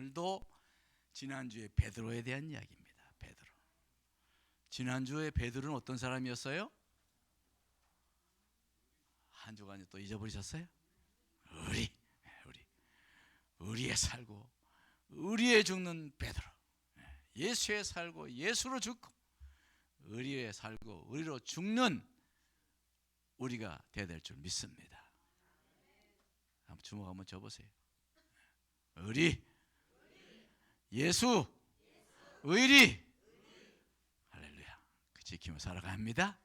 오늘도 지난주에 베드로에 대한 이야기입니다. 베드로. 지난주에 베드로는 어떤 사람이었어요? 한 주간 또 잊어버리셨어요? 의리에 살고 의리에 죽는 베드로. 예수에 살고 예수로 죽고 의리에 살고 의리로 죽는 우리가 되어야 될 줄 믿습니다. 한번 주먹 한번 줘보세요. 의리, 예수, 의리. 할렐루야. 그 지키며 살아가야 합니다.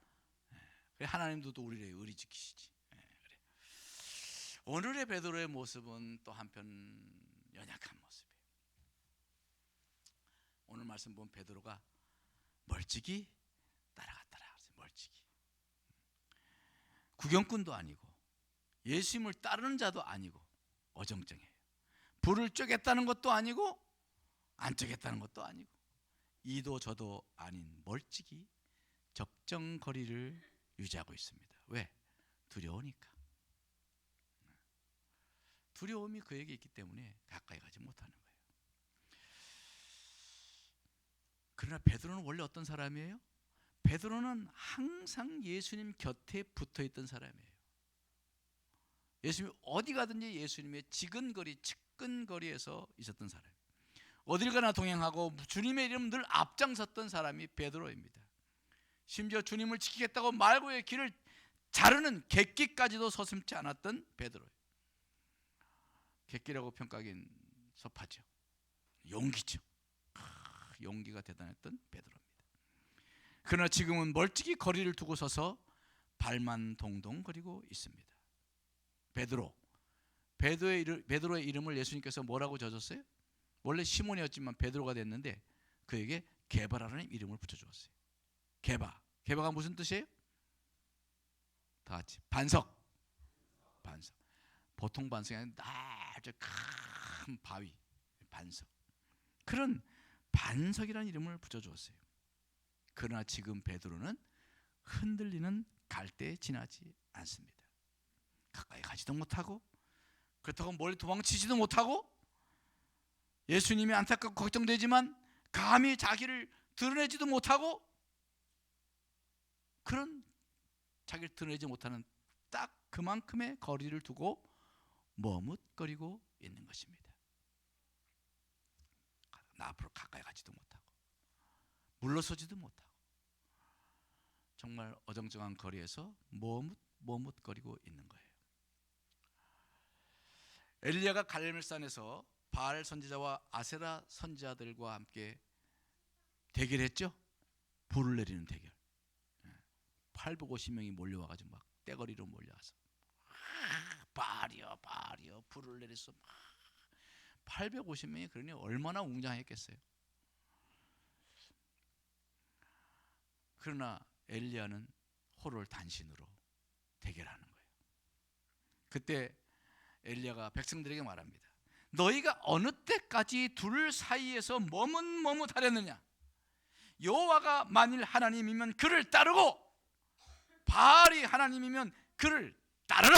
하나님도 또 우리를 의리 지키시지. 그래. 오늘의 베드로의 모습은 또 한편 연약한 모습이에요. 오늘 말씀 보면 베드로가 멀찍이 따라갔더라. 멀찍이. 구경꾼도 아니고 예수님을 따르는 자도 아니고 어정쩡해요. 불을 쬐겠다는 것도 아니고 안 쬐겠다는 것도 아니고 이도 저도 아닌 멀찍이 적정 거리를 유지하고 있습니다. 왜? 두려우니까. 두려움이 그에게 있기 때문에 가까이 가지 못하는 거예요. 그러나 베드로는 원래 어떤 사람이에요? 베드로는 항상 예수님 곁에 붙어있던 사람이에요. 예수님이 어디 가든지 예수님의 측근거리에서 있었던 사람. 어딜 가나 동행하고 주님의 이름 늘 앞장섰던 사람이 베드로입니다. 심지어 주님을 지키겠다고 말고의 길을 자르는 객기까지도 서슴지 않았던 베드로예요. 객기라고 평가하기엔 섭하죠. 용기죠. 용기가 대단했던 베드로입니다. 그러나 지금은 멀찍이 거리를 두고 서서 발만 동동거리고 있습니다. 베드로의 이름을 예수님께서 뭐라고 져줬어요? 원래 시몬이었지만 베드로가 됐는데 그에게 게바라는 이름을 붙여주었어요. 게바가 무슨 뜻이에요? 다 같이 반석. 보통 반석이 아니라 아주 큰 바위, 반석. 그런 반석이라는 이름을 붙여주었어요. 그러나 지금 베드로는 흔들리는 갈대에 지나지 않습니다. 가까이 가지도 못하고 그렇다고 멀리 도망치지도 못하고 예수님이 안타깝고 걱정되지만 감히 자기를 드러내지도 못하고 그런 자기를 드러내지 못하는 딱 그만큼의 거리를 두고 머뭇거리고 있는 것입니다. 나 앞으로 가까이 가지도 못하고 물러서지도 못하고 정말 어정쩡한 거리에서 머뭇거리고 있는 거예요. 엘리야가 갈멜산에서 바알 선지자와 아세라 선지자들과 함께 대결했죠. 불을 내리는 대결. 850명이 몰려와가지고 막 떼거리로 몰려와서 바알이여 불을 내렸어. 850명이 그러니 얼마나 웅장했겠어요. 그러나 엘리야는 홀을 단신으로 대결하는 거예요. 그때 엘리야가 백성들에게 말합니다. 너희가 어느 때까지 둘 사이에서 머뭇하려느냐? 여호와가 만일 하나님이면 그를 따르고 바알이 하나님이면 그를 따르라.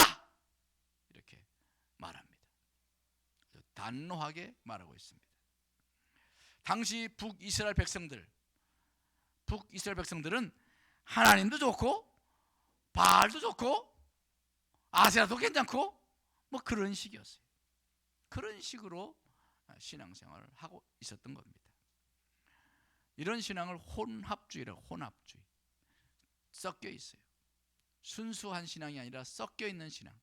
이렇게 말합니다. 단호하게 말하고 있습니다. 당시 북이스라엘 백성들은 하나님도 좋고 바알도 좋고 아세라도 괜찮고 뭐 그런 식이었어요. 그런 식으로 신앙생활을 하고 있었던 겁니다. 이런 신앙을 혼합주의라고. 혼합주의. 섞여 있어요. 순수한 신앙이 아니라 섞여 있는 신앙.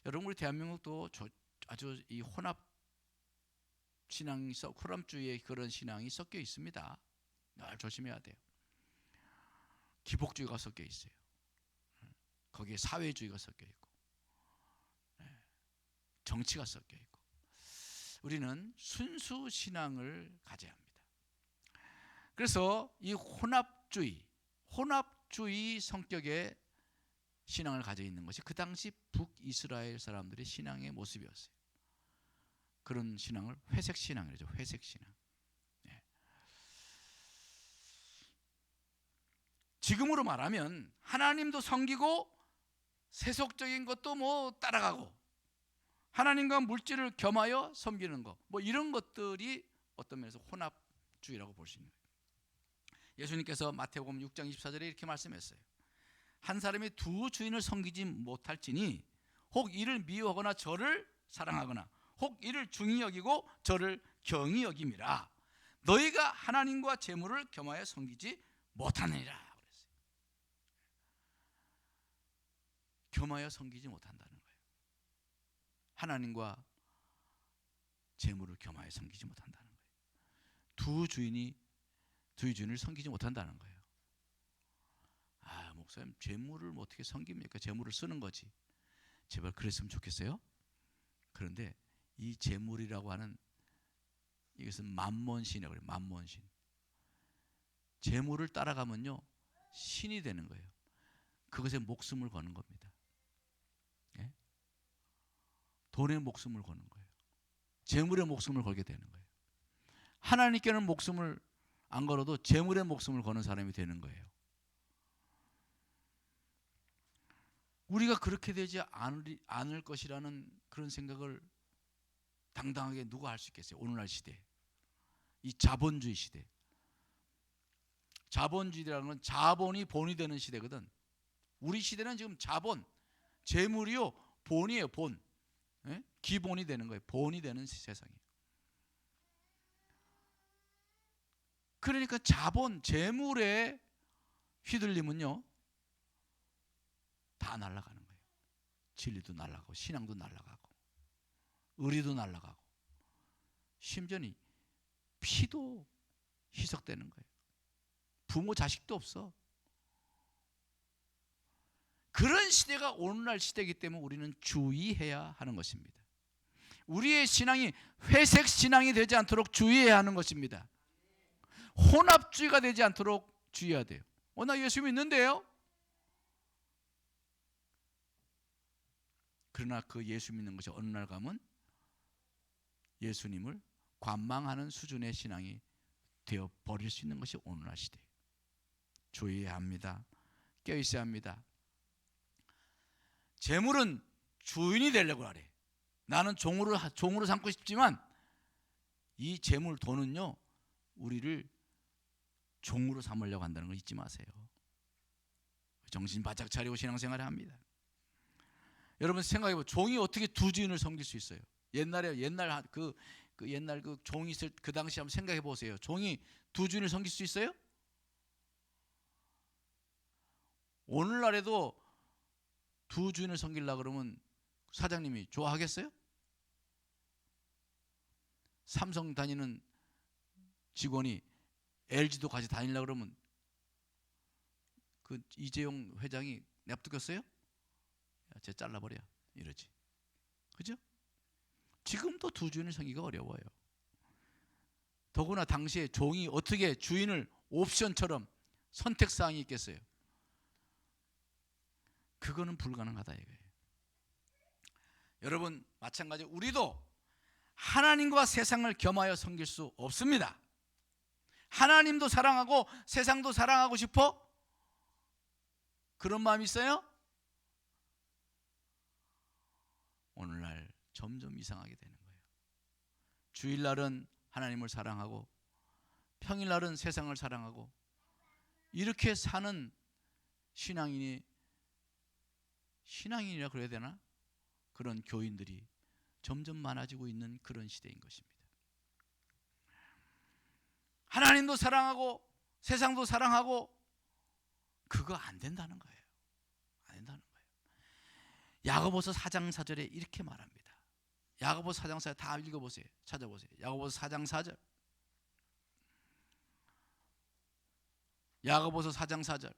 여러분 우리 대한민국도 아주 이 혼합주의의 그런 신앙이 섞여 있습니다. 늘 조심해야 돼요. 기복주의가 섞여 있어요. 거기에 사회주의가 섞여 있고 정치가 섞여 있고 우리는 순수 신앙을 가져야 합니다. 그래서 이 혼합주의 성격의 신앙을 가지고 있는 것이 그 당시 북이스라엘 사람들의 신앙의 모습이었어요. 그런 신앙을 회색신앙이라죠. 회색신앙. 지금으로 말하면 하나님도 섬기고 세속적인 것도 뭐 따라가고 하나님과 물질을 겸하여 섬기는 것, 뭐 이런 것들이 어떤 면에서 혼합주의라고 볼 수 있는 거예요. 예수님께서 마태복음 6장 24절에 이렇게 말씀했어요. 한 사람이 두 주인을 섬기지 못할지니 혹 이를 미워하거나 저를 사랑하거나 혹 이를 중히 여기고 저를 경히 여김이라. 너희가 하나님과 재물을 겸하여 섬기지 못하느니라 그랬어요. 겸하여 섬기지 못한다는 거예요. 하나님과 재물을 겸하여 섬기지 못한다는 거예요. 두 주인을 섬기지 못한다는 거예요. 아, 목사님, 재물을 어떻게 섬깁니까? 재물을 쓰는 거지. 제발 그랬으면 좋겠어요. 그런데 이 재물이라고 하는 이것은 만몬신이라고 그래요. 만몬신. 재물을 따라가면요 신이 되는 거예요. 그것에 목숨을 거는 겁니다. 예? 돈에 목숨을 거는 거예요. 재물에 목숨을 걸게 되는 거예요. 하나님께는 목숨을 안 걸어도 재물에 목숨을 거는 사람이 되는 거예요. 우리가 그렇게 되지 않을 것이라는 그런 생각을 당당하게 누가 할 수 있겠어요? 오늘날 시대, 이 자본주의 시대. 자본주의라는 건 자본이 본이 되는 시대거든. 우리 시대는 지금 자본, 재물이요 본이에요. 본. 예? 기본이 되는 거예요. 본이 되는 세상이에요. 그러니까 자본, 재물에 휘둘리면요 다 날아가는 거예요. 진리도 날아가고 신앙도 날아가고 의리도 날아가고 심지어는 피도 희석되는 거예요. 부모 자식도 없어. 그런 시대가 오늘날 시대이기 때문에 우리는 주의해야 하는 것입니다. 우리의 신앙이 회색 신앙이 되지 않도록 주의해야 하는 것입니다. 혼합주의가 되지 않도록 주의해야 돼요. 나 예수 믿는데요? 그러나 그 예수 믿는 것이 어느 날 가면 예수님을 관망하는 수준의 신앙이 되어 버릴 수 있는 것이 오늘날 시대예요. 주의해야 합니다. 깨어있어야 합니다. 재물은 주인이 되려고 하래. 나는 종으로 삼고 싶지만 이 재물 돈은요 우리를 종으로 삼으려고 한다는 걸 잊지 마세요. 정신 바짝 차리고 신앙생활을 합니다. 여러분 생각해보세요. 종이 어떻게 두 주인을 섬길 수 있어요? 옛날 그 종이 있을 그 당시 한번 생각해 보세요. 종이 두 주인을 섬길 수 있어요? 오늘날에도 두 주인을 섬기려고 그러면 사장님이 좋아하겠어요? 삼성 다니는 직원이 LG도 같이 다니려고 그러면 그 이재용 회장이 냅두겠어요? 쟤 잘라버려 이러지. 그죠? 지금도 두 주인을 섬기기가 어려워요. 더구나 당시에 종이 어떻게 주인을 옵션처럼 선택사항이 있겠어요? 그거는 불가능하다 이거예요. 여러분 마찬가지로 우리도 하나님과 세상을 겸하여 섬길 수 없습니다. 하나님도 사랑하고 세상도 사랑하고 싶어? 그런 마음이 있어요? 오늘날 점점 이상하게 되는 거예요. 주일날은 하나님을 사랑하고 평일날은 세상을 사랑하고 이렇게 사는 신앙인이라 그래야 되나? 그런 교인들이 점점 많아지고 있는 그런 시대인 것입니다. 하나님도 사랑하고 세상도 사랑하고 그거 안 된다는 거예요. 안 된다는 거예요. 야고보서 4장 4절에 이렇게 말합니다. 야고보서 4장 4절 다 읽어보세요. 찾아보세요. 야고보서 4장 4절. 야고보서 4장 4절.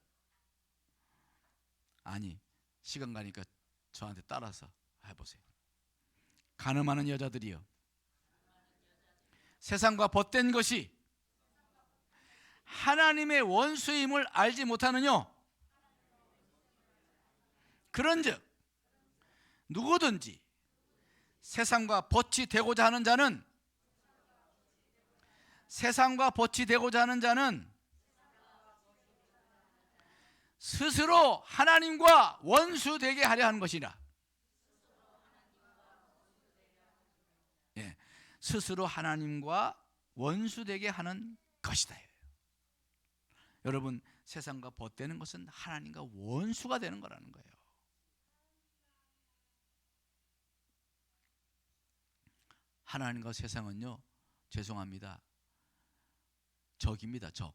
아니 시간 가니까 저한테 따라서 해보세요. 가늠하는 여자들이여 세상과 벗된 것이 하나님의 원수임을 알지 못하느뇨. 그런즉 누구든지 세상과 벗이 되고자 하는 자는 스스로 하나님과 원수 되게 하려 하는 것이라. 예, 스스로 하나님과 원수되게 하는 것이다. 여러분, 세상과 벗되는 것은 하나님과 원수가 되는 거라는 거예요. 하나님과 세상은요, 죄송합니다, 적입니다. 적,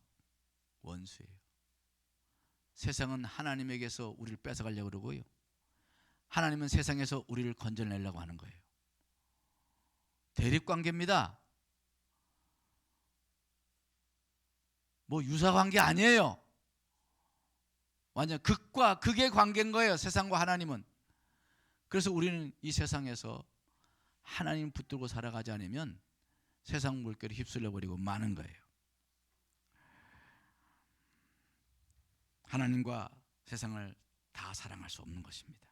원수예요. 세상은 하나님에게서 우리를 뺏어가려고 그러고요, 하나님은 세상에서 우리를 건져내려고 하는 거예요. 대립관계입니다. 뭐 유사관계 아니에요. 완전 극과 극의 관계인 거예요, 세상과 하나님은. 그래서 우리는 이 세상에서 하나님 붙들고 살아가지 않으면 세상 물결에 휩쓸려 버리고 마는 거예요. 하나님과 세상을 다 사랑할 수 없는 것입니다.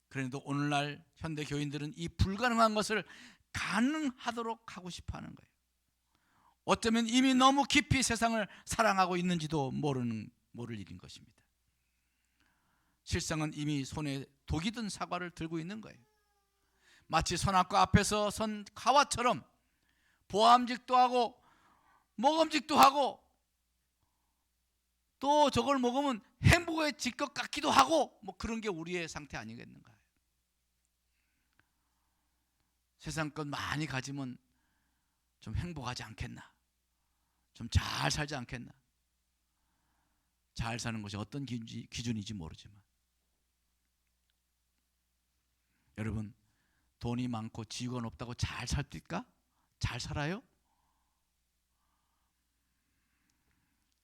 그런데도 오늘날 현대 교인들은 이 불가능한 것을 가능하도록 하고 싶어 하는 거예요. 어쩌면 이미 너무 깊이 세상을 사랑하고 있는지도 모를 일인 것입니다. 실상은 이미 손에 독이 든 사과를 들고 있는 거예요. 마치 선악과 앞에서 선 가와처럼 보암직도 하고 먹음직도 하고 또 저걸 먹으면 행복해질 것 같기도 하고 뭐 그런 게 우리의 상태 아니겠는가. 세상 것 많이 가지면 좀 행복하지 않겠나, 좀 잘 살지 않겠나. 잘 사는 것이 어떤 기준인지 모르지만 여러분, 돈이 많고 지위가 높다고 잘 살까? 잘 살아요?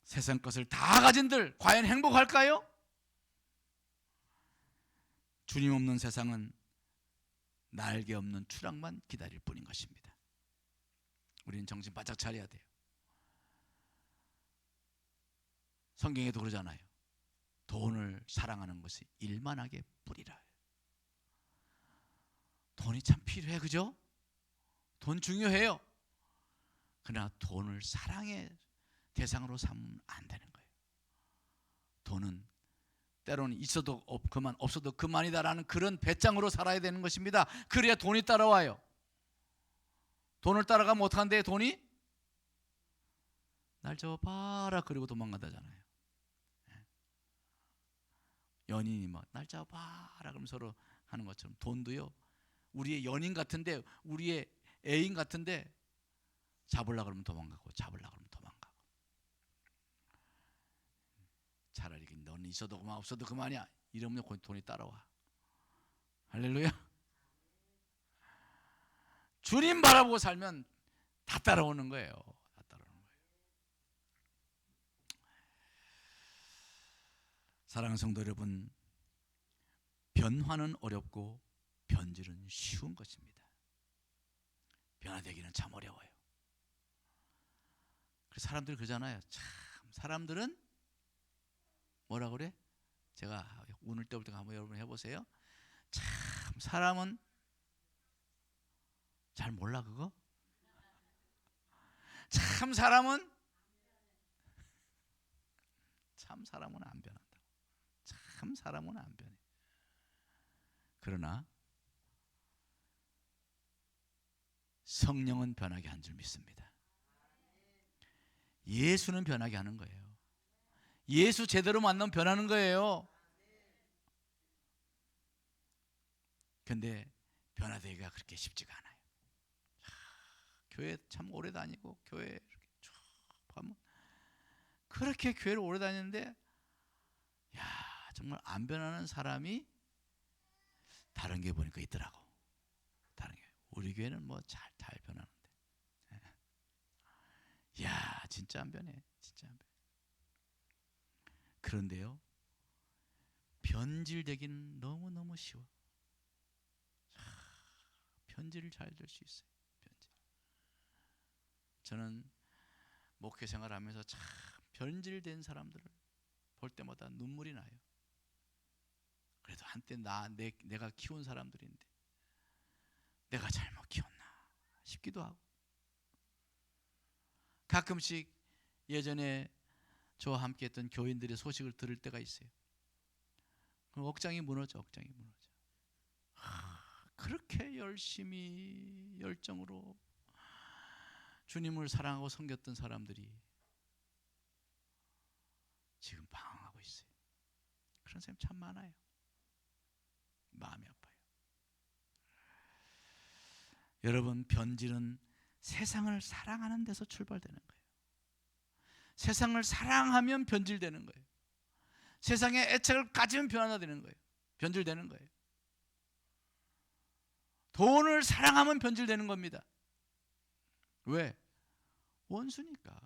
세상 것을 다 가진들 과연 행복할까요? 주님 없는 세상은 날개 없는 추락만 기다릴 뿐인 것입니다. 우리는 정신 바짝 차려야 돼요. 성경에도 그러잖아요. 돈을 사랑하는 것이 일만하게 뿌리라. 돈이 참 필요해, 그죠? 돈 중요해요. 그러나 돈을 사랑의 대상으로 삼으면 안 되는 거예요. 돈은 때로는 있어도 그만, 없어도 그만이다라는 그런 배짱으로 살아야 되는 것입니다. 그래야 돈이 따라와요. 돈을 따라가면 어떡한데, 돈이? 날 잡아봐라 그리고 도망간다잖아요. 연인이 막 날 잡아봐라 그러면 서로 하는 것처럼 돈도요, 우리의 연인 같은데, 우리의 애인 같은데 잡으려고 그러면 도망가고 잡으려고 그러면 도망가고. 차라리 너는 있어도 그만 없어도 그만이야 이러면 돈이 따라와. 할렐루야. 주님 바라보고 살면 다 따라오는 거예요. 다 따라오는 거예요. 사랑하는 성도 여러분, 변화는 어렵고 변질은 쉬운 것입니다. 변화되기는 참 어려워요. 그래서 사람들이 그러잖아요. 참 사람들은 뭐라 그래? 제가 오늘 때부터 한번 여러분 해보세요. 참 사람은 잘 몰라 그거? 참 사람은 안 변한다. 참 사람은 안 변해. 그러나 성령은 변하게 한 줄 믿습니다. 예수는 변하게 하는 거예요. 예수 제대로 만나면 변하는 거예요. 근데 변화되기가 그렇게 쉽지가 않아요. 교회 참 오래 다니고 교회 이렇게 쭉 하면 그렇게 교회를 오래 다니는데 야 정말 안 변하는 사람이 다른 게 보니까 있더라고. 다른 게 우리 교회는 뭐 잘 변하는데. 야 진짜 안 변해. 진짜 안 변해. 그런데요, 변질되기는 너무너무 쉬워. 변질을 잘 될 수 있어요. 변질. 저는 목회 생활하면서 참 변질된 사람들을 볼 때마다 눈물이 나요. 그래도 한때 내가 키운 사람들인데 내가 잘못 키웠나 싶기도 하고, 가끔씩 예전에 저와 함께 했던 교인들의 소식을 들을 때가 있어요. 그럼 억장이 무너져. 그렇게 열심히 열정으로 주님을 사랑하고 섬겼던 사람들이 지금 방황하고 있어요. 그런 사람이 참 많아요. 마음이 아파요. 여러분, 변질은 세상을 사랑하는 데서 출발되는 거예요. 세상을 사랑하면 변질되는 거예요. 세상에 애착을 가지면 변화되는 거예요. 변질되는 거예요. 돈을 사랑하면 변질되는 겁니다. 왜? 원수니까.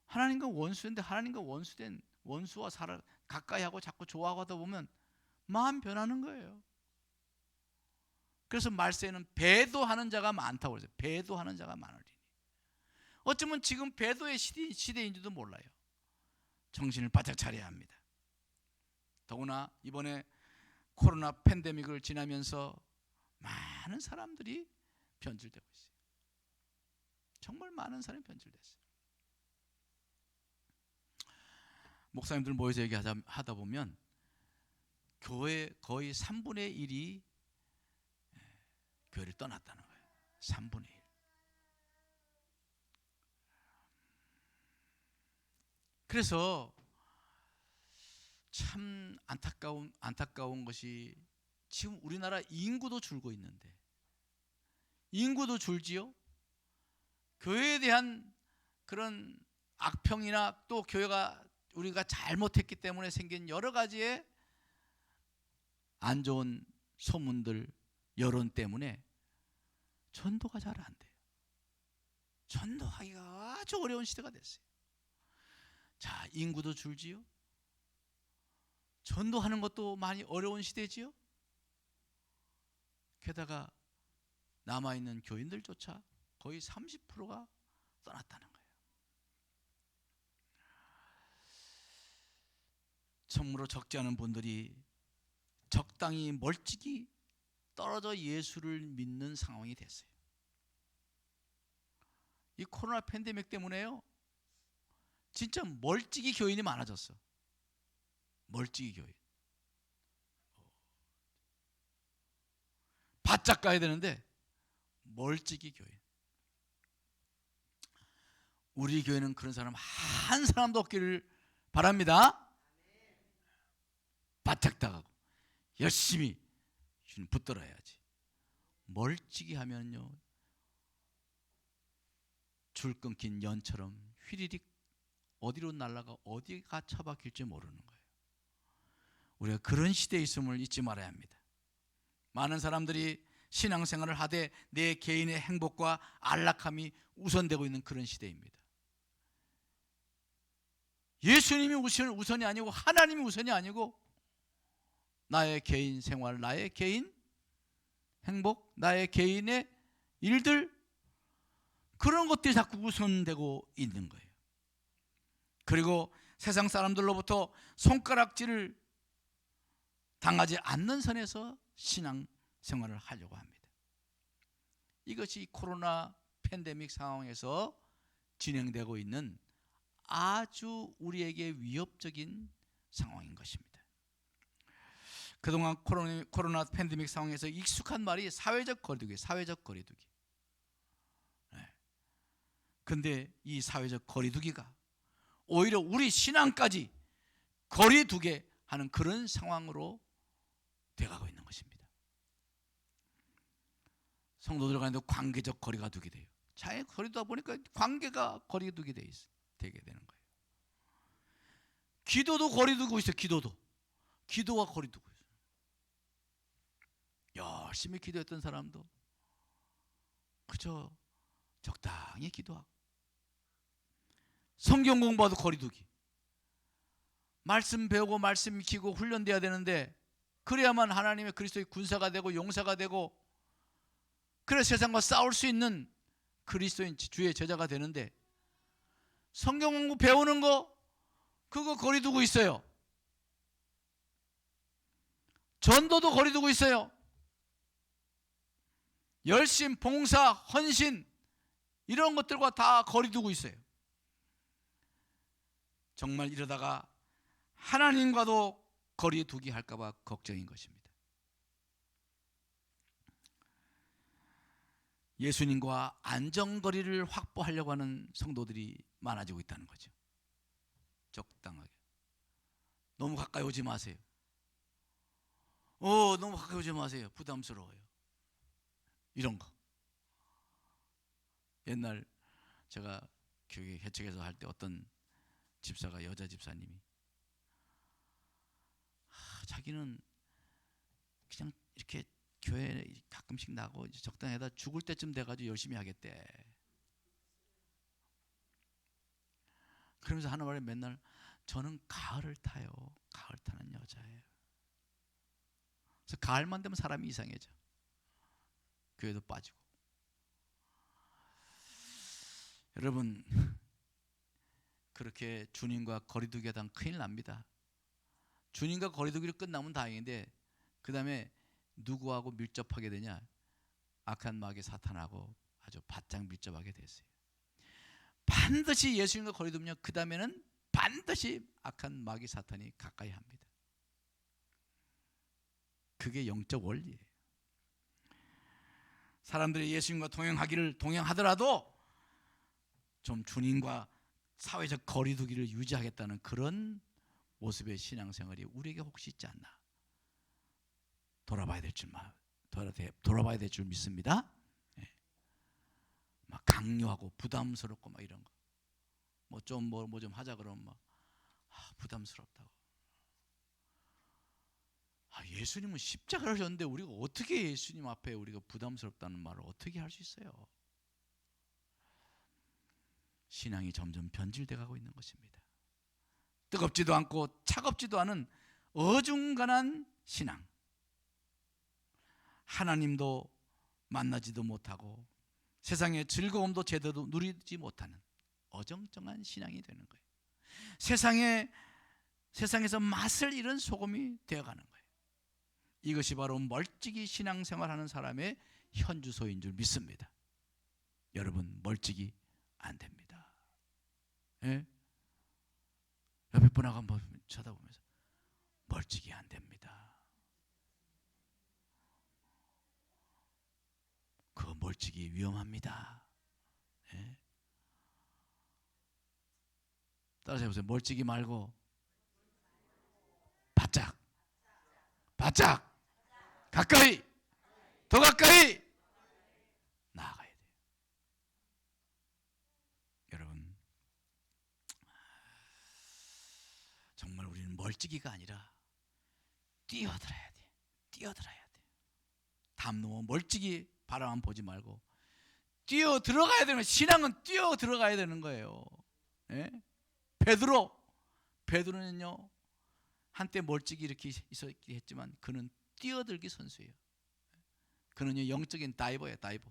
하나님과 원수인데 하나님과 원수된 원수와 가까이 하고 자꾸 좋아하고 하다 보면 마음 변하는 거예요. 그래서 말세에는 배도하는 자가 많다고 그러죠. 배도하는 자가 많으리니. 어쩌면 지금 배도의 시대인지도 몰라요. 정신을 바짝 차려야 합니다. 더구나 이번에 코로나 팬데믹을 지나면서 많은 사람들이 변질되고 있어요. 정말 많은 사람이 변질됐어요. 목사님들 모여서 얘기하다 보면 교회 거의 3분의 1이 교회를 떠났다는 거예요. 3분의 1. 그래서 참 안타까운 것이 지금 우리나라 인구도 줄고 있는데, 인구도 줄지요. 교회에 대한 그런 악평이나 또 교회가 우리가 잘못했기 때문에 생긴 여러 가지의 안 좋은 소문들, 여론 때문에 전도가 잘 안 돼요. 전도하기가 아주 어려운 시대가 됐어요. 자, 인구도 줄지요. 전도하는 것도 많이 어려운 시대지요. 게다가 남아있는 교인들조차 거의 30%가 떠났다는 거예요. 참으로 적지 않은 분들이 적당히 멀찍이 떨어져 예수를 믿는 상황이 됐어요. 이 코로나 팬데믹 때문에요, 진짜 멀찍이 교인이 많아졌어. 멀찍이 교인. 바짝 가야 되는데 멀찍이 교인. 우리 교회는 그런 사람 한 사람도 없기를 바랍니다. 바짝 다가고 열심히 붙들어야지. 멀찍이 하면요, 줄 끊긴 연처럼 휘리릭 어디로 날아가 어디가 처박힐지 모르는 거예요. 우리가 그런 시대에 있음을 잊지 말아야 합니다. 많은 사람들이 신앙생활을 하되 내 개인의 행복과 안락함이 우선되고 있는 그런 시대입니다. 예수님이 우선이 아니고 하나님이 우선이 아니고 나의 개인 생활, 나의 개인 행복, 나의 개인의 일들, 그런 것들이 자꾸 우선되고 있는 거예요. 그리고 세상 사람들로부터 손가락질을 당하지 않는 선에서 신앙 생활을 하려고 합니다. 이것이 코로나 팬데믹 상황에서 진행되고 있는 아주 우리에게 위협적인 상황인 것입니다. 그동안 코로나 팬데믹 상황에서 익숙한 말이 사회적 거리두기, 사회적 거리두기. 근데 이 사회적 거리두기가 오히려 우리 신앙까지 거리두게 하는 그런 상황으로 돼가고 있는 것입니다. 성도들 간에도 관계적 거리가 두게 돼요. 잘 거리두다 보니까 관계가 거리두게 되게 되는 거예요. 기도도 거리두고 있어요. 기도가 거리두고 있어요. 열심히 기도했던 사람도 그저 적당히 기도하고, 성경 공부도 거리두기. 말씀 배우고 말씀 익히고 훈련돼야 되는데, 그래야만 하나님의 그리스도의 군사가 되고 용사가 되고, 그래 세상과 싸울 수 있는 그리스도인 주의 제자가 되는데, 성경 공부 배우는 거 그거 거리두고 있어요. 전도도 거리두고 있어요. 열심, 봉사, 헌신 이런 것들과 다 거리두고 있어요. 정말 이러다가 하나님과도 거리두기 할까 봐 걱정인 것입니다. 예수님과 안전거리를 확보하려고 하는 성도들이 많아지고 있다는 거죠. 적당하게. 너무 가까이 오지 마세요. 너무 가까이 오지 마세요. 부담스러워요. 이런 거. 옛날 제가 교회 개척에서 할 때 어떤 집사가, 여자 집사님이 자기는 그냥 이렇게 교회 가끔씩 나고 적당히 하다 죽을 때쯤 돼가지고 열심히 하겠대. 그러면서 하는 말에 맨날 저는 가을을 타요. 가을 타는 여자예요. 그래서 가을만 되면 사람이 이상해져. 교회도 빠지고. 여러분, 그렇게 주님과 거리두기 하다 큰일 납니다. 주님과 거리두기를 끝나면 다행인데 그 다음에 누구하고 밀접하게 되냐? 악한 마귀 사탄하고 아주 바짝 밀접하게 됐어요. 반드시 예수님과 거리두면 그 다음에는 반드시 악한 마귀 사탄이 가까이 합니다. 그게 영적 원리예요. 사람들이 예수님과 동행하더라도 좀 주님과 사회적 거리두기를 유지하겠다는 그런 모습의 신앙생활이 우리에게 혹시 있지 않나? 돌아봐야 될 줄 믿습니다. 네. 막 강요하고 부담스럽고 막 이런 거. 뭐 좀 하자 그러면 막 부담스럽다고. 예수님은 십자가를 하셨는데 우리가 어떻게 예수님 앞에 우리가 부담스럽다는 말을 어떻게 할 수 있어요? 신앙이 점점 변질돼 가고 있는 것입니다. 뜨겁지도 않고 차갑지도 않은 어중간한 신앙. 하나님도 만나지도 못하고 세상의 즐거움도 제대로 누리지 못하는 어정쩡한 신앙이 되는 거예요. 세상에서 맛을 잃은 소금이 되어가는 거예요. 이것이 바로 멀찍이 신앙생활하는 사람의 현주소인 줄 믿습니다. 여러분, 멀찍이 안 됩니다. 예? 옆에 분하고 한번 쳐다보면서 멀찍이 안 됩니다. 그 멀찍이 위험합니다. 예? 따라서 해보세요. 멀찍이 말고 바짝 가까이, 더 가까이 나아가야 돼요. 여러분, 정말 우리는 멀찍이가 아니라 뛰어들어야 돼. 담 넘어 멀찍이 바라만 보지 말고 뛰어 들어가야 되는 거예요. 신앙은 뛰어 들어가야 되는 거예요. 예? 베드로는요, 한때 멀찍이 이렇게 있었기 했지만 그는 뛰어들기 선수예요. 그는요, 영적인 다이버예요. 다이버.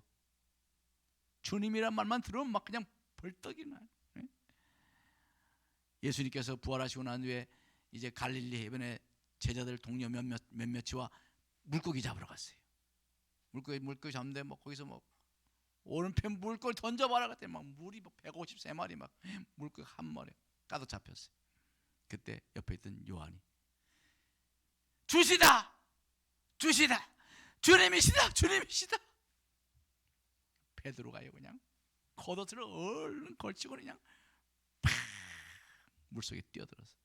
주님이란 말만 들으면 막 그냥 벌떡이 나요. 예? 예수님께서 부활하시고 난 후에 이제 갈릴리 해변에 제자들 동료 몇몇이와 물고기 잡으러 갔어요. 물고기 잡는데 뭐 거기서 뭐 오른편 물고기 던져봐라 그랬더니 막 물이 153마리 막 물고기 한 마리 가득 잡혔어요. 그때 옆에 있던 요한이 주시다 주님이시다. 베드로가요 그냥 겉옷을 얼른 걸치고 그냥 팍 물속에 뛰어들어서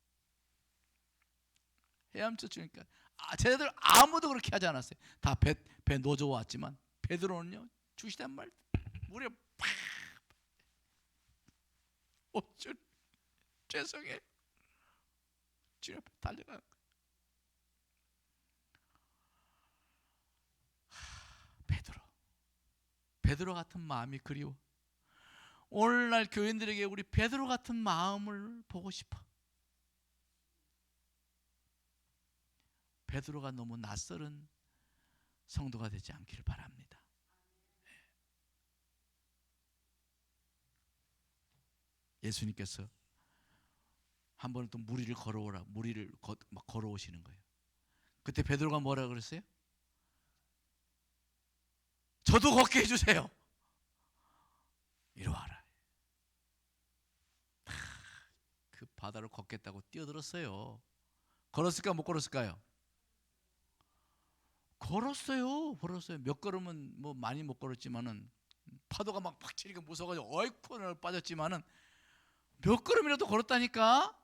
헤엄쳐 주니까 쟤네들 아무도 그렇게 하지 않았어요. 다 배 노져 왔지만 베드로는요, 주시단 말 물에 팍 주님 죄송해요. 주님 앞에 달려가는 거예요. 베드로 같은 마음이 그리워. 오늘날 교인들에게 우리 베드로 같은 마음을 보고 싶어. 베드로가 너무 낯설은 성도가 되지 않기를 바랍니다. 예수님께서 한 번은 또 무리를 걸어오라, 무리를 막 걸어오시는 거예요. 그때 베드로가 뭐라 그랬어요? 저도 걷게 해주세요. 이리 와라. 그 바다를 걷겠다고 뛰어들었어요. 걸었을까 못 걸었을까요? 걸었어요. 몇 걸음은 뭐 많이 못 걸었지만은 파도가 막 치니까 무서워가지고 어이쿠 빠졌지만은 몇 걸음이라도 걸었다니까.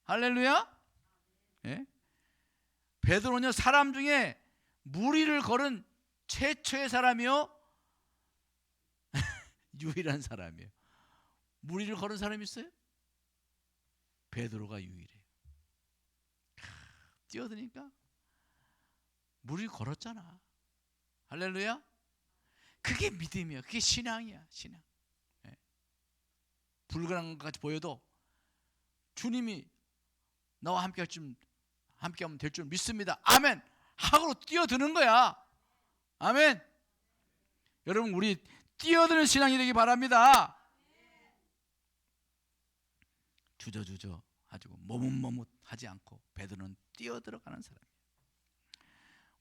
할렐루야. 예? 베드로는요 사람 중에 무리를 걸은 최초의 사람이요 유일한 사람이에요. 무리를 걸은 사람이 있어요? 베드로가 유일해요. 뛰어드니까 무리 걸었잖아. 할렐루야. 그게 믿음이야. 그게 신앙이야. 신앙. 예. 불가능한 것 같이 보여도 주님이 나와 함께하면 될 줄 믿습니다. 아멘. 하고 뛰어드는 거야. 아멘. 여러분 우리 뛰어드는 신앙이 되기 바랍니다. 주저주저 하지고 머뭇머뭇하지 않고 베드로는 뛰어들어가는 사람이에요.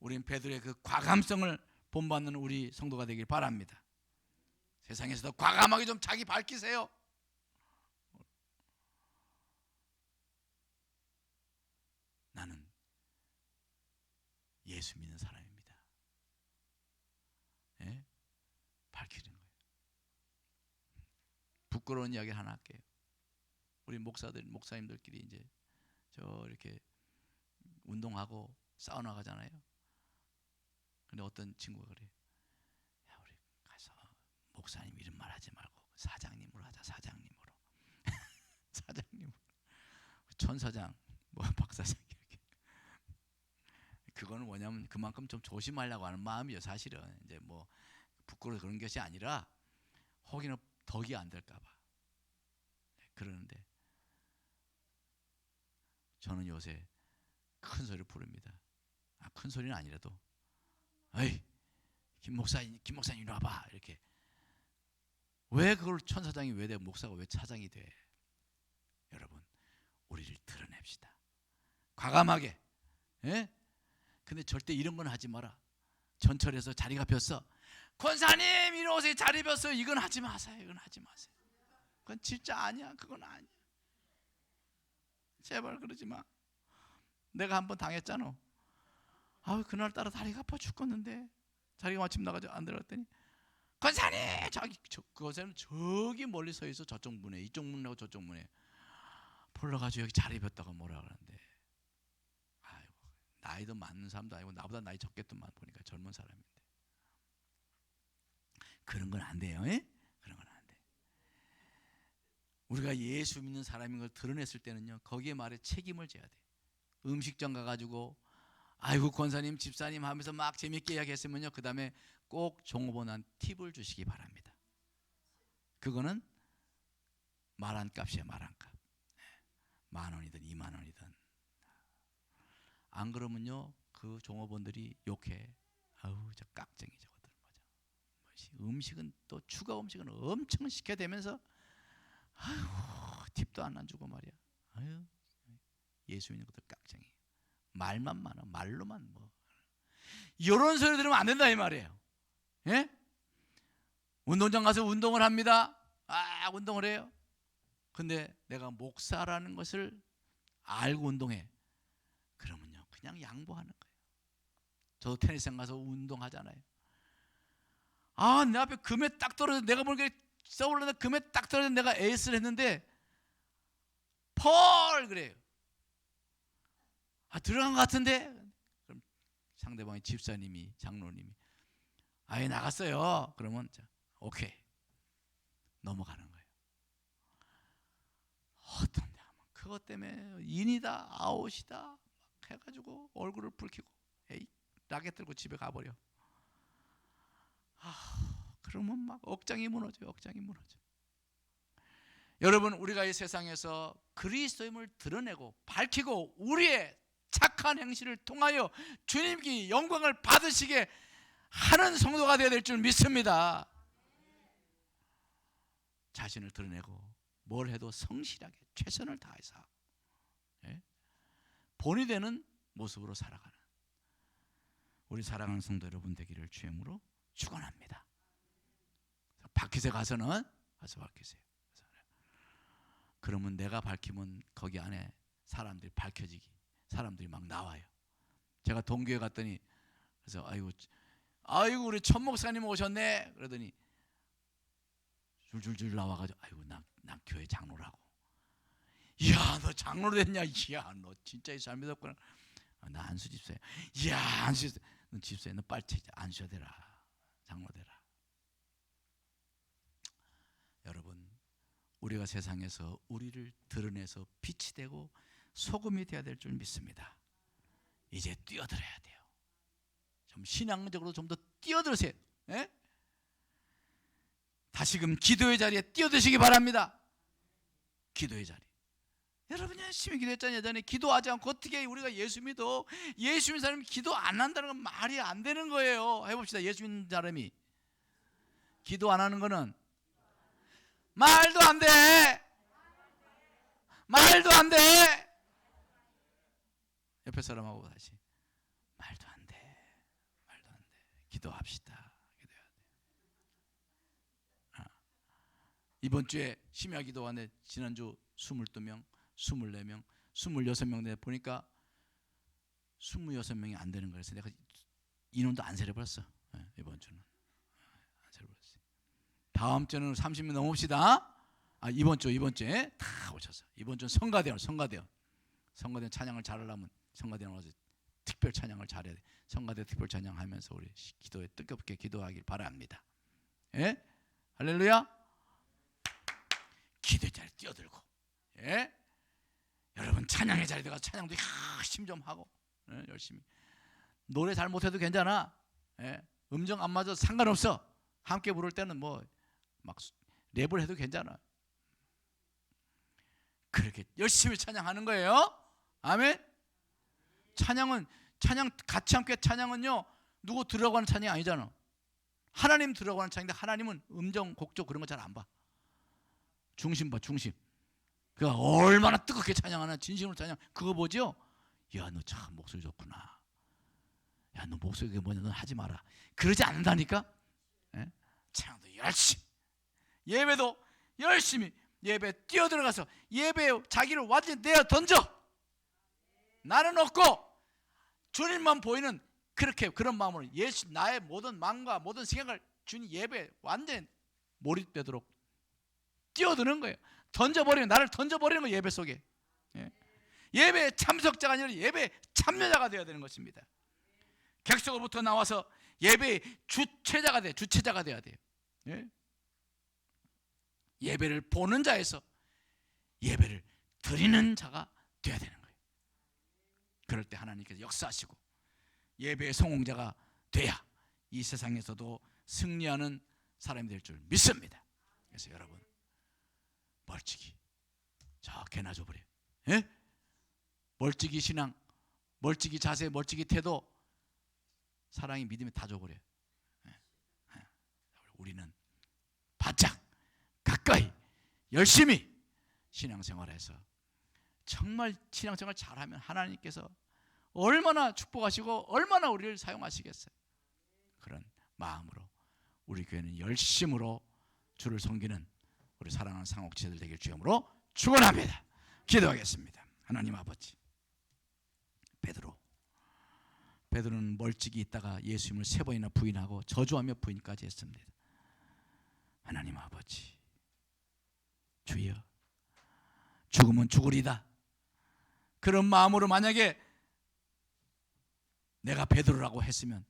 우린 베드로의 그 과감성을 본받는 우리 성도가 되길 바랍니다. 세상에서도 과감하게 좀 자기 밝히세요. 나는 예수 믿는 사람입니다. 예? 밝히는 거예요. 부끄러운 이야기 하나 할게요. 우리 목사님들끼리 이제 저 이렇게 운동하고 사우나 가잖아요. 근데 어떤 친구가 그래요. 야, 우리 가서 목사님 이름 말하지 말고 사장님으로 하자. 사장님으로. 사장님으로. 천사장, 뭐 박사장 이렇게. 그거는 뭐냐면 그만큼 좀 조심하려고 하는 마음이요. 사실은 이제 뭐 부끄러워 그런 것이 아니라 혹여나 덕이 안 될까봐 그러는데 저는 요새 큰 소리를 부릅니다. 큰 소리는 아니라도 에이 김 목사님 이리 와봐 이렇게. 왜 그걸 천사장이 왜 돼? 목사가 왜 차장이 돼? 여러분 우리를 드러냅시다. 과감하게. 예? 근데 절대 이런 건 하지 마라. 전철에서 자리가 폈어. 권사님 이리 오세요. 자리 폈어요. 이건 하지 마세요. 이건 하지 마세요. 그건 진짜 아니야. 그건 아니야. 제발 그러지 마. 내가 한번 당했잖아. 그날따라 다리가 아파 죽겠는데 자리가 마침 나가지고 안 들어갔더니 권사님 그것에는 저기 멀리 서 있어. 저쪽 문에 이쪽 문하고 저쪽 문에 불러가지고 여기 자리 폈다고 뭐라 그러는데 나이도 많은 사람도 아니고 나보다 나이 적겠더만 보니까 젊은 사람인데 그런 건 안 돼요. 예? 그런 건 안 돼. 우리가 예수 믿는 사람인 걸 드러냈을 때는요 거기에 말에 책임을 져야 돼. 음식점 가가지고 아이고 권사님 집사님 하면서 막 재밌게 이야기했으면요 그 다음에 꼭 종업원한 팁을 주시기 바랍니다. 그거는 말한 값이에요. 말한 값. 10,000원이든 20,000원이든. 안 그러면요 그 종업원들이 욕해. 저 깍쟁이 저거들 뭐죠. 음식은 또 추가 음식은 엄청 시켜대면서 팁도 안 주고 말이야. 예수 믿는 것도 깍쟁이. 말만 많아. 말로만 뭐. 이런 소리 들으면 안 된다 이 말이에요. 예? 운동장 가서 운동을 합니다. 운동을 해요. 근데 내가 목사라는 것을 알고 운동해. 그러면요 그냥 양보하는 거예요. 저도 테니스장 가서 운동하잖아요. 내 앞에 금에 딱 떨어져 내가 모르게 써올라다 금에 딱 떨어져 내가 에이스를 했는데 펄 그래요. 들어간 것 같은데 그럼 상대방의 집사님이 장로님이 나갔어요. 그러면 오케이 넘어가는 거예요. 어떤 그것 때문에 인이다 아웃이다 막 해가지고 얼굴을 붉히고 라켓 들고 집에 가버려. 그러면 막 억장이 무너져요. 억장이 무너져. 여러분 우리가 이 세상에서 그리스도임을 드러내고 밝히고 우리의 착한 행실을 통하여 주님께 영광을 받으시게 하는 성도가 되어야 될 줄 믿습니다. 자신을 드러내고 뭘 해도 성실하게 최선을 다해서 본이 되는 모습으로 살아가는 우리 사랑하는 성도 여러분 되기를 주님으로 축원합니다. 박히세 가서는 밝히세요. 그러면 내가 밝히면 거기 안에 사람들이 밝혀지기 사람들이 막 나와요. 제가 동교회 갔더니 그래서 아이고 우리 천 목사님 오셨네 그러더니 줄줄줄 나와가지고 아이고 나 교회 장로라고. 이야 너 장로로 됐냐? 이야 너 진짜 이 잘 믿었구나. 나 안수 집사야. 이야 안수 집사. 너 집사야. 너 빨리 안수야 되라. 장로 되라. 여러분 우리가 세상에서 우리를 드러내서 빛이 되고 소금이 되어야 될 줄 믿습니다. 이제 뛰어들어야 돼요. 좀 신앙적으로 좀 더 뛰어들으세요. 예? 다시금 기도의 자리에 뛰어드시기 바랍니다. 기도의 자리. 여러분 열심히 기도했잖아요. 예전에 기도하지 않고 어떻게 우리가 예수 믿어? 예수 믿는 사람이 기도 안 한다는 건 말이 안 되는 거예요. 해봅시다. 예수 믿는 사람이 기도 안 하는 거는 말도 안 돼. 말도 안 돼. 옆에 사람하고 다시 말도 안 돼. 말도 안 돼. 기도합시다. 기도해야 돼. 이번 주에 심야 기도하는데 지난주 22명, 24명, 26명 보니까 26명이 안 되는 거예요. 그래서 내가 인원도 안 세려버렸어. 이번 주는 안 세려버렸어요. 다음 주는 30명 넘읍시다. 이번 주에 다 오셔서 이번 주는 성가대원 찬양을 잘하려면 성가대원 와서 특별 찬양을 잘해야 돼. 성가대 특별 찬양하면서 우리 기도에 뜨겁게 기도하길 바랍니다. 예? 할렐루야. 기도의 자리에 뛰어들고, 예? 여러분 찬양의 자리에 가서 찬양도 열심히 좀 하고, 예? 열심히 노래 잘 못해도 괜찮아. 예? 음정 안 맞아도 상관없어. 함께 부를 때는 뭐 막 랩을 해도 괜찮아. 그렇게 열심히 찬양하는 거예요. 아멘. 찬양 같이 함께 찬양은요 누구 들어가는 찬양이 아니잖아. 하나님 들어가는 찬양인데 하나님은 음정 곡조 그런 거 잘 안 봐. 중심 봐, 중심. 그러니까 얼마나 뜨겁게 찬양하나, 진심으로 찬양. 그거 보죠. 야, 너 참 목소리 좋구나. 야, 너 목소리가 뭐냐, 넌 하지 마라. 그러지 않는다니까. 예? 찬양도 열심히, 예배도 열심히, 예배 뛰어들어가서 예배에 자기를 완전히 내어 던져. 나는 없고 주님만 보이는 그런 마음으로 예수 나의 모든 마음과 모든 생각을 주님 예배에 완전히 몰입되도록 뛰어드는 거예요. 나를 던져버리는 거예요. 예배 속에. 예배 참석자가 아니라 예배 참여자가 되어야 되는 것입니다. 객석으로부터 나와서 예배의 주체자가 돼야 돼요. 예배를 보는 자에서 예배를 드리는 자가 되어야 되는 거예요. 그럴 때 하나님께서 역사하시고 예배의 성공자가 돼야 이 세상에서도 승리하는 사람이 될 줄 믿습니다. 그래서 여러분 멀찍이 저 개나 줘버려. 예? 멀찍이 신앙, 멀찍이 자세, 멀찍이 태도, 사랑이 믿음이 다 줘버려. 우리는 바짝 가까이 열심히 신앙생활해서 정말 신앙생활 잘하면 하나님께서 얼마나 축복하시고 얼마나 우리를 사용하시겠어요. 그런 마음으로 우리 교회는 열심으로 주를 섬기는 우리 사랑하는 상옥지들 되길 주님으로 축원합니다. 기도하겠습니다. 하나님 아버지, 베드로는 멀찍이 있다가 예수님을 3번이나 부인하고 저주하며 부인까지 했습니다. 하나님 아버지, 주여, 죽으면 죽으리다. 그런 마음으로 만약에 내가 베드로라고 했으면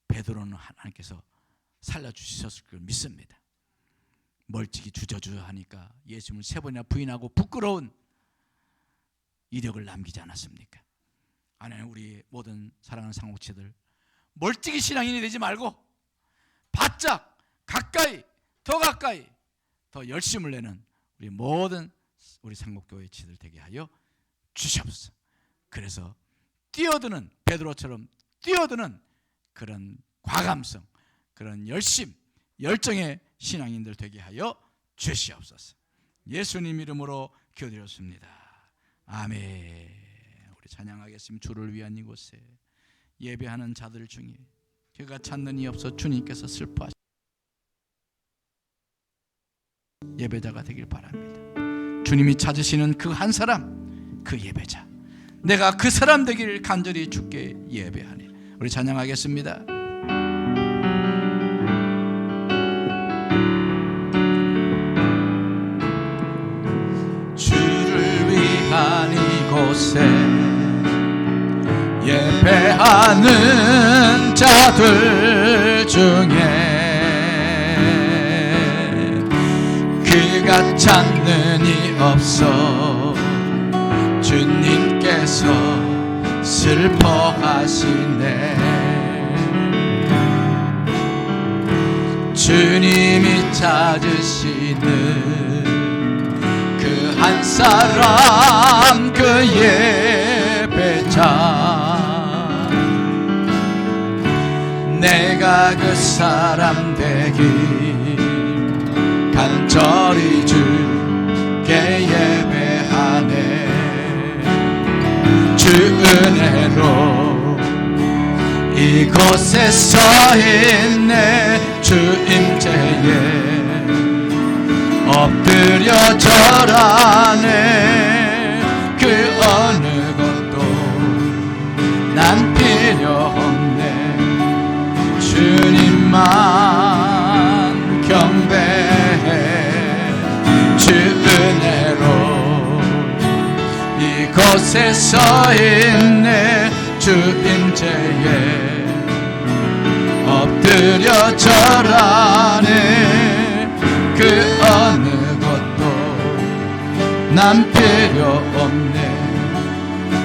베드로는 하나님께서 살려주셨을 걸 믿습니다. 멀찍이 주저주저하니까 예수님을 3번이나 부인하고 부끄러운 이력을 남기지 않았습니까? 하나님, 우리 모든 사랑하는 상옥체들 멀찍이 신앙인이 되지 말고 바짝 가까이, 더 가까이, 더 열심을 내는 우리 모든 우리 상곡교회 지들 되게 하여 주시옵소서. 그래서 뛰어드는, 베드로처럼 뛰어드는 그런 과감성, 그런 열심, 열정의 신앙인들 되게 하여 주시옵소서. 예수님 이름으로 기도드렸습니다. 아멘. 우리 찬양하겠습니다. 주를 위한 이곳에 예배하는 자들 중에 그가 찾는 이 없어 주님께서 슬퍼하시 예배자가 되길 바랍니다. 주님이 찾으시는 그 한 사람, 그 예배자, 내가 그 사람 되기를 간절히 주께 예배하니. 우리 찬양하겠습니다. 많은 자들 중에 그가 찾는 이 없어 주님께서 슬퍼하시네. 주님이 찾으시는 그 한 사람, 그 예배자, 내가 그 사람 되길 간절히 주께 예배하네. 주 은혜로 이곳에 서 있네. 주 임재에 엎드려 절하네. 그 어느 것도 난 필요 없네. 주님만 경배해. 주 은혜로 이곳에 서 있네. 주 임재에 엎드려 절하네. 그 어느 것도 난 필요 없네.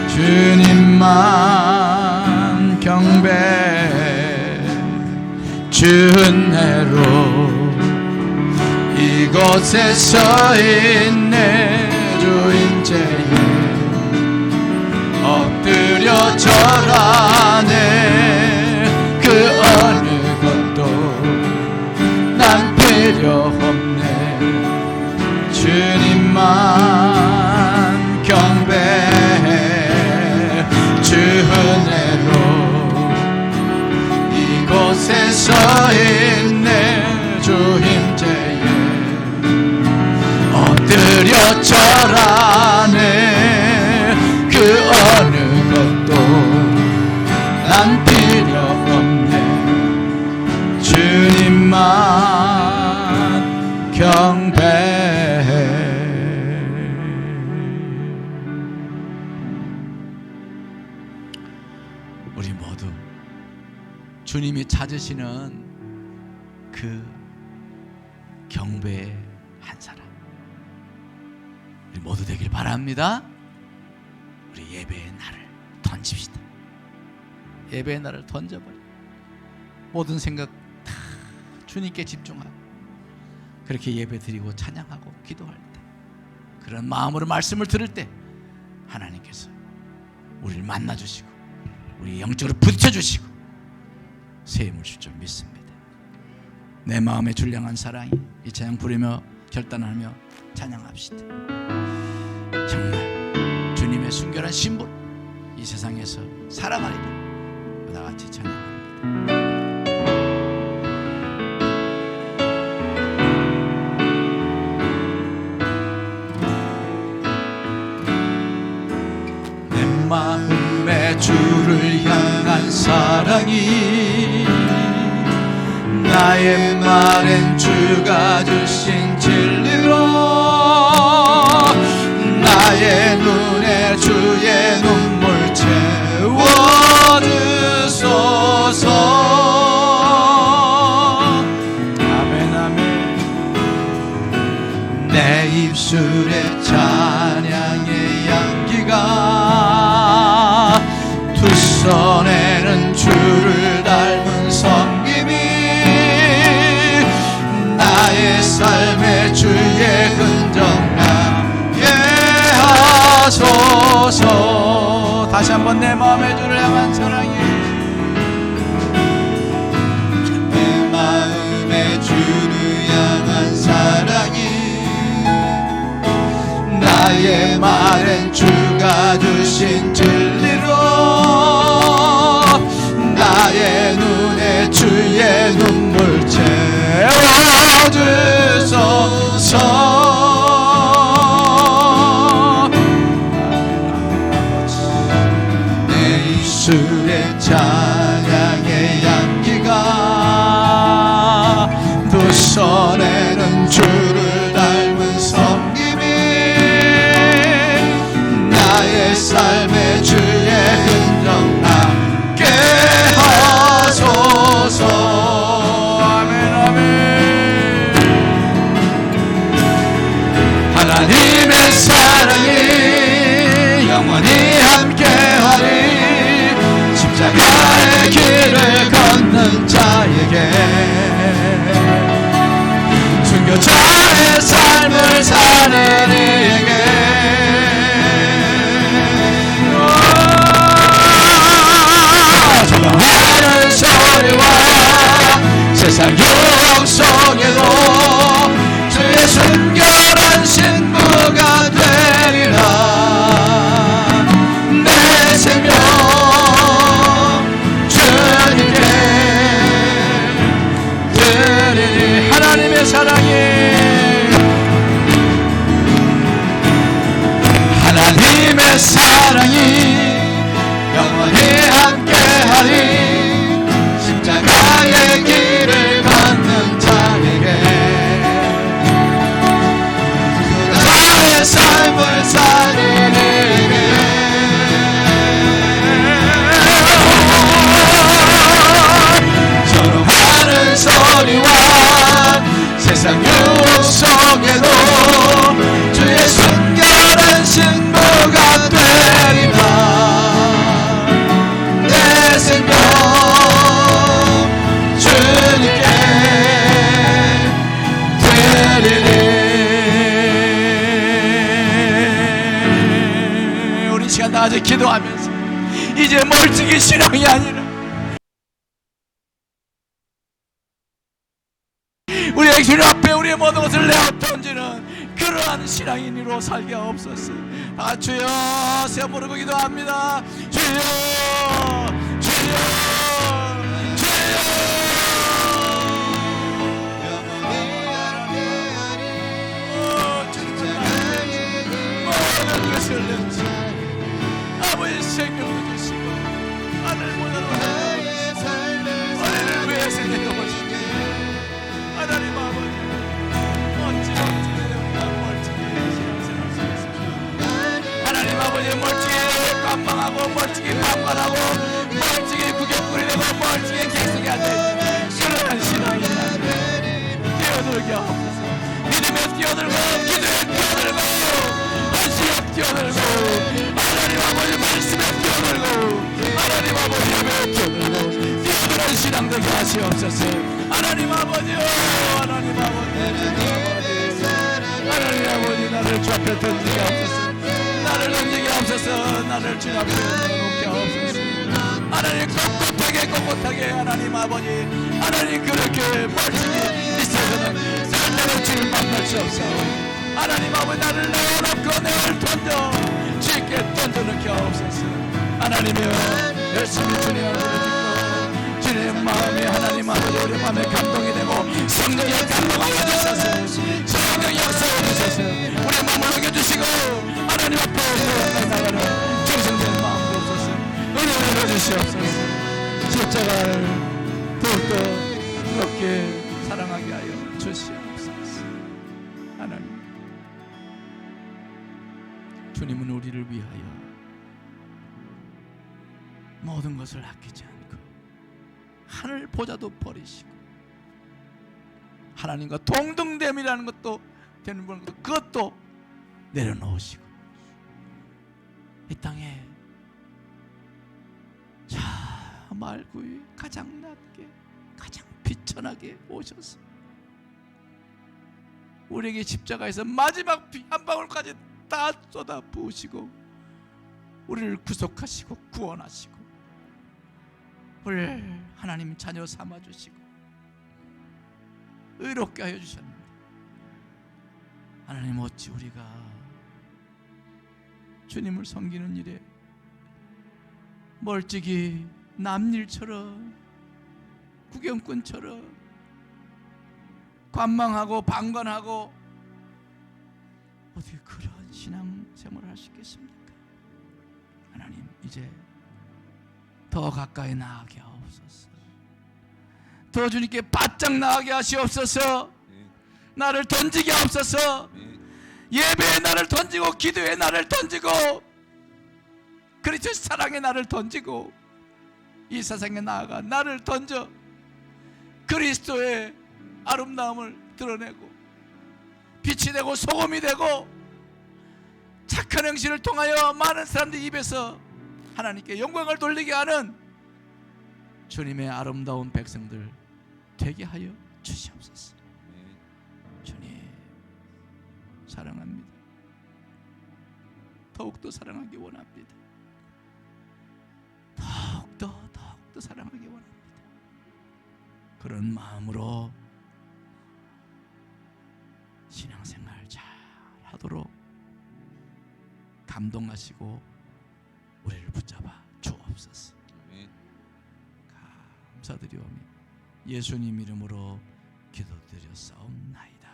주님만 경배해. 주 은혜로 이곳에 서 있네. 주 임재에 엎드려 절하네. 그 어느 것도 난 필요 없네. 주님만 경배해. 주 은혜로 이곳에 서 있네. 주 임재에 엎드려 절하네. 그 어느 것도 난 필요 없네. 주님만 경배해. 우리 모두 주님이 찾으시는 그 경배의 한 사람, 우리 모두 되길 바랍니다. 우리 예배의 날을 던집시다. 예배의 날을 던져버려. 모든 생각 다 주님께 집중하고 그렇게 예배 드리고 찬양하고 기도할 때, 그런 마음으로 말씀을 들을 때 하나님께서 우리를 만나주시고 우리 영적으로 부딪혀주시고 세임을 줄 줄 믿습니다. 내 마음의 줄량한 사랑이, 이 찬양 부르며 결단하며 찬양합시다. 정말 주님의 순결한 신분 이 세상에서 살아가리라. 다 같이 찬양합니다. 내 마음에 주를 향한 사랑이 나의 말엔 주가 주신 진리로 나의 눈에 주의 눈물 채워주소서. 아멘 아멘. 내 입술에 찬양의 향기가 두 손에는 주를 닮은 섬김이 나의 삶에 주의 흔적 나게 하소서. 다시 한번 내 마음의 주를 향한 사랑이, 내 마음의 주를 향한 사랑이 나의 말엔 주가 주신 진리로 나의 눈에 주의 눈물 채워주소서. 내 입술에 찬양의 향기가 두 손에는 주를 닮은 섬김이 나의 삶에 주의 흔적 남게 사랑이 영원히 함께하리. 십자가의 길을 걷는 자에게, 순교자의 삶을 사는 이에게, 조롱하는 소리와 세상 유혹 속에도 주의 순결한 신부가 되리라. 내 생명 주님께 드리리. 하나님의 사랑이, 하나님의 사랑이 영원히 함께하리. 십자가의 길을 걷는 자에게, 나의 삶을 사는 이에게, 조롱하는 소리와 세상 유혹 속에도 주의 순결한 신부가 되리라. 내 생명 주님께 드리리. 우리 시간 다 같이 기도하면서 이제 멀찍이 신앙이 아니라 우리의 주님 앞에 우리의 모든 것을 내어 던지는 그러한 신앙인으로 살게 하옵소서. 다 주여 세 부르고 기도합니다. 주여 주여 주여. 모든 것을 내주시고 아버지 생명도 주시고 하늘보다 우리를 위해서 내려오시고 하나님 아버지 멋지게 신앙생활 하시겠습니다. 하나님 아버지 멀찍이 관망하고 멀찍이 방관하고 멀찍이 구경거리 되고 멀찍이 객석이 앉아있는 그러한 신앙이 뛰어들게 하옵소서. 믿음에 뛰어들고 기도에 뛰어들고 안식에 뛰어들고 하나님 아버지 말씀에 뛰어들고 하나님 아버지 예배에 뛰어들고 뛰어드는 신앙 되게 하시옵소서. 하나님 아버지요, 하나님 아버지, 하나님 아버지 나를 주 앞에 던지게 하옵소서. 나를 던지게 하옵소서. 나를 주 앞에 놓게 하옵소서. 하나님 꼿꼿하게 하나님 아버지, 하나님 그렇게 멀찍이 있어서는 나를 주를 만날 수 없어. 하나님 아버지 나를 내어놓고 내를 던져 쉽게 던져넣게 하옵소서. 하나님이여 열심히 주님 앞에 짓고 주님 마음이 하나님 아버지 우리 마음에 감동이 되고 성령의 감동하여 주셔서 성령 역사해 주셔서 우리 마음을 녹여주시고 하나님 앞에 나가는 정성된 마음도 없어서 은혜를 주시옵소서. 십자가를 더욱더 뜨겁게 사랑하게 하여 주시옵소서. 하나님 주님은 우리를 위하여 모든 것을 아끼지 않고 하늘 보좌도 버리시고 하나님과 동등됨이라는 것도 되는 것도 그것도 내려놓으시고 이 땅에 저 말구이 가장 낮게 가장 비천하게 오셔서 우리에게 십자가에서 마지막 피 한 방울까지 다 쏟아 부으시고 우리를 구속하시고 구원하시고 우리를 하나님 자녀 삼아주시고 의롭게 하여 주셨는데 하나님 어찌 우리가 주님을 섬기는 일에 멀찍이 남일처럼 구경꾼처럼 관망하고 방관하고 어떻게 그런 신앙생활을 할 수 있겠습니까? 하나님 이제 더 가까이 나아가게 하옵소서. 더 주님께 바짝 나아가게 하시옵소서. 나를 던지게 하옵소서. 예배에 나를 던지고 기도에 나를 던지고 그리스도 사랑에 나를 던지고 이 세상에 나아가 나를 던져 그리스도의 아름다움을 드러내고 빛이 되고 소금이 되고 착한 행실을 통하여 많은 사람들 입에서 하나님께 영광을 돌리게 하는 주님의 아름다운 백성들 되게 하여 주시옵소서. 주님 사랑합니다. 더욱더 사랑하기 원합니다. 더욱더 사랑하기 원합니다. 그런 마음으로 신앙생활 잘 하도록 감동하시고 우리를 붙잡아 주옵소서. 감사드리오며 예수님 이름으로 기도드렸사옵나이다.